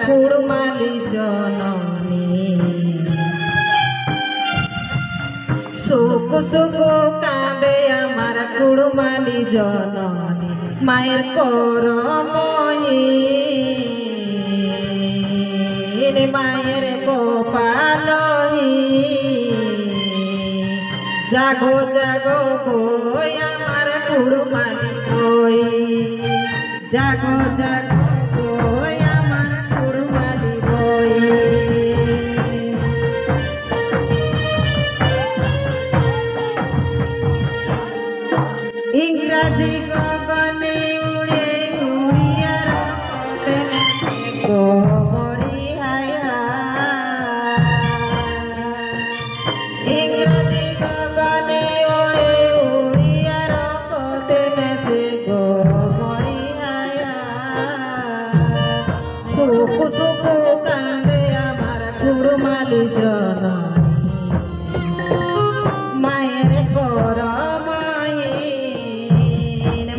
কুড়মালি জননী সুখ সুখ কাঁদে আমার কুড়মালি জননী মায়ের করময়ী মায়ের গোপালহী জাগো জাগো কই আমার কুড়মালি কই জাগো জাগো কই আমার কুড়মালি কই ইংরাজি গগনে উড়ে উড়িয়ার গো মরি হায় ইংরাজি গগনে উড়ে উড়িয়ার কতে মেসে গো মরি হায় সুখ সুখ কাঁদে আমার কুড়মালি জননী মায়ের করময়ী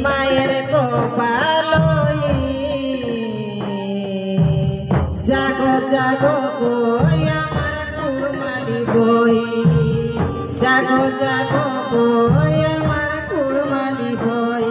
মায়ের গোপালহী জাগো জাগো কই আমার কুড়মালি বই জাগো জাগো কই আমার কুড়মালি বই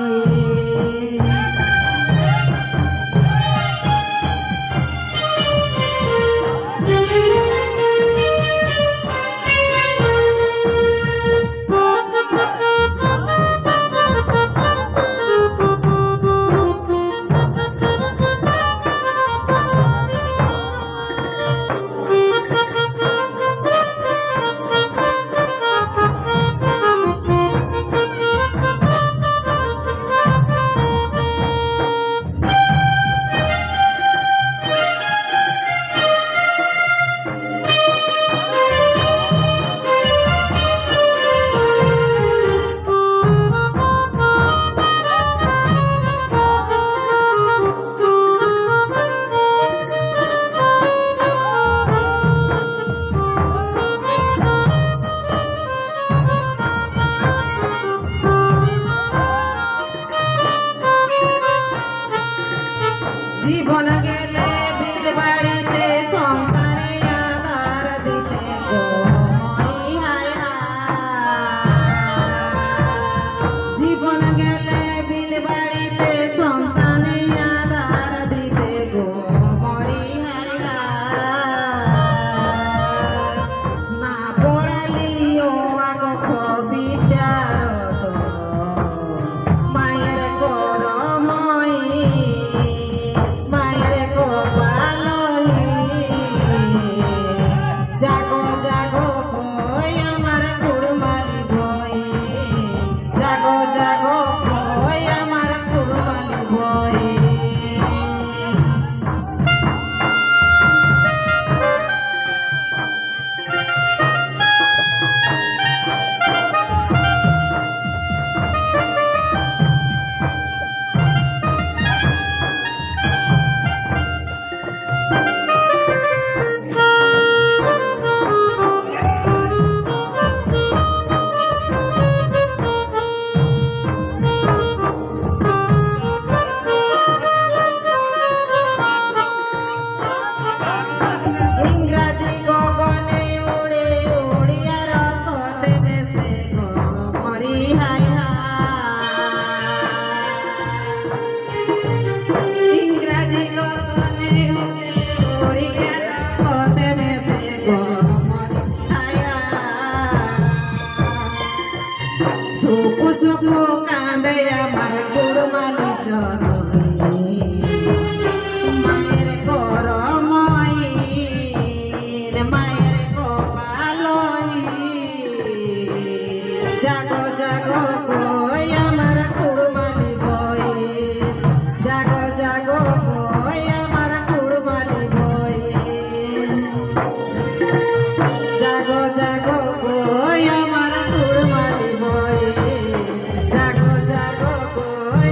জীবন গেলে বিল বাড়িতে সংসারে আধার দিতে গো মরি হায় জীবন গেলে বিল বাড়িতে সংসারে আধার দিতে গো মরি হায় না পড়ালিও আগ কবিতার মায়ের করময়ী মায়ের গোপালহী জাগো জাগো কই আমার কুড়মালি বই জাগো জাগো কই আমার কুড়মালি বই ইংরাজি গগনে উড়ে উড়িয়ার কতে মেসে গো মরি হায় ইংরাজি গগনে উড়ে উড়িয়ার কতে মেসে গো মরি হায় সুখ সুখ কাঁদে আমার কুড়মালি জননী মায়ের করময়ী মায়ের গোপালহী জাগো জাগো কই আমার কুড়মালি বই জাগো জাগো কই আমার কুড়মালি বই জাগো জাগো কই আমার কুড়মালি বই জাগো জাগো কই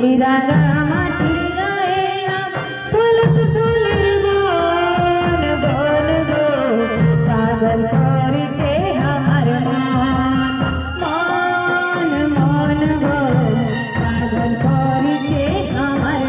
তুলি রাগা মাটির গায়ে পুলস ফুলের বন বন গো পাগল করেছে আমার মন মন গো পাগল করেছে আমার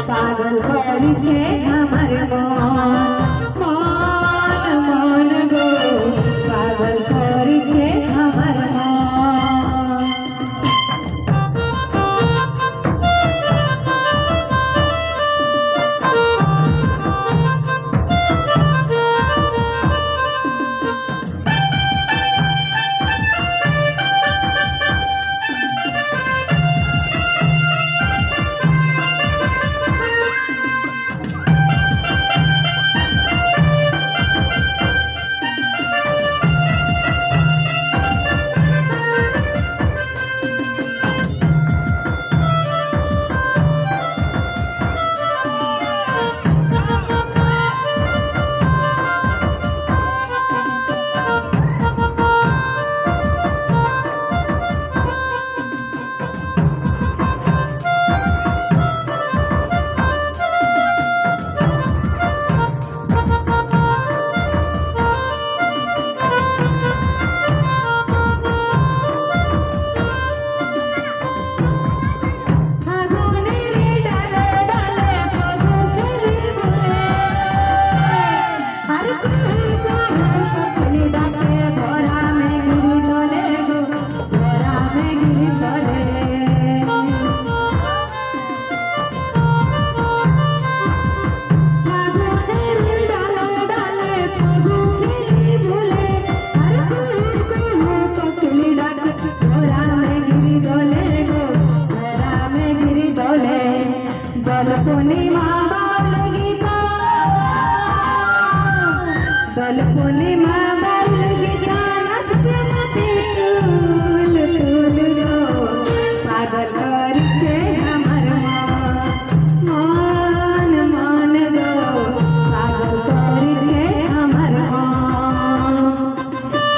पागल करेছে আমার মন মন গো পাগল করেছে আমার कोकिल डाके भोरा में गिरी डोले गो भोरा में गिरी डोले पूर्णिमा बाल गीता दल पूर्णिमा बाल गीता नाचते मते टूल टूल रो पागल करी छे हमर मन मन गो पागल करी छे हमर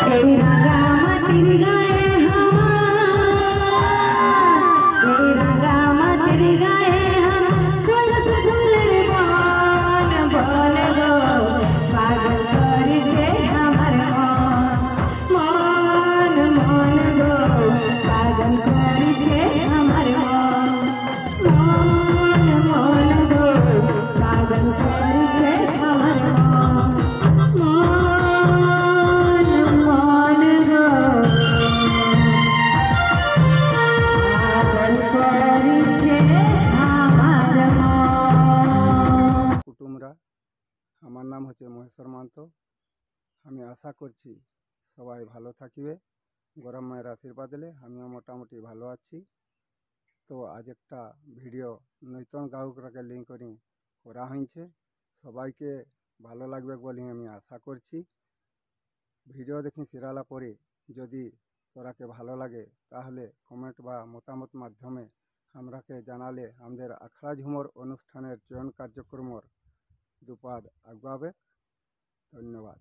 तेरा राम तेरी गाए तेरा राम तेरी गाए पागल करी छे हमर मन मन गो पागल करी छे हमर मन मन गो पागल करी छे हमर मन मन गो पागल करी छे हमर কুটুমরা আমার নাম হচ্ছে মহেশ্বর মান্তো। আমি আশা করছি সবাই ভালো থাকিবে। গরম মায়ের আশীর্বাদ দিলে আমিও মোটামুটি ভালো আছি। তো আজ একটা ভিডিও নতুন গ্রাহকরাকে লিঙ্ক করে করা হয়েছে, সবাইকে ভালো লাগবে বলে আমি আশা করছি। ভিডিও দেখি সিরালা পরে যদি তোরাকে ভালো লাগে তাহলে কমেন্ট বা মতামত মাধ্যমে আমরাকে জানালে আমাদের আখড়া ঝুমর অনুষ্ঠানের চয়ন কার্যক্রমর দুপাদ আগাবে। ধন্যবাদ।